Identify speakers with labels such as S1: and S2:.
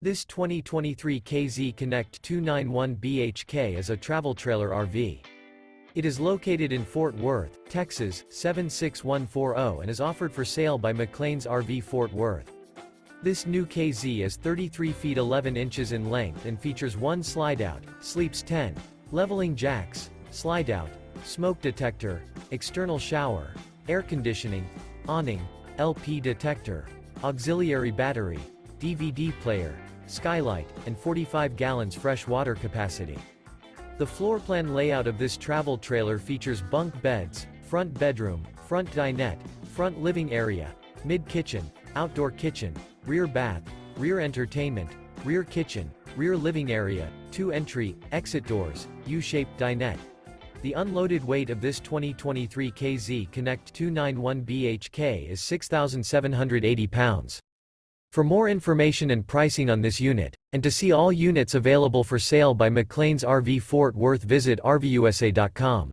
S1: This 2023 KZ Connect 291 BHK is a travel trailer RV. It is located in Fort Worth, Texas, 76140 and is offered for sale by McClain's RV Fort Worth. This new KZ is 33 feet 11 inches in length and features one slide-out, sleeps 10, leveling jacks, slide-out, smoke detector, external shower, air conditioning, awning, LP detector, auxiliary battery, DVD player, skylight, and 45 gallons fresh water capacity. The floor plan layout of this travel trailer features bunk beds, front bedroom, front dinette, front living area, mid-kitchen, outdoor kitchen, rear bath, rear entertainment, rear kitchen, rear living area, 2 entry, exit doors, U-shaped dinette. The unloaded weight of this 2023 KZ Connect 291 BHK is 6,780 pounds. For more information and pricing on this unit, and to see all units available for sale by McClain's RV Fort Worth, visit RVUSA.com.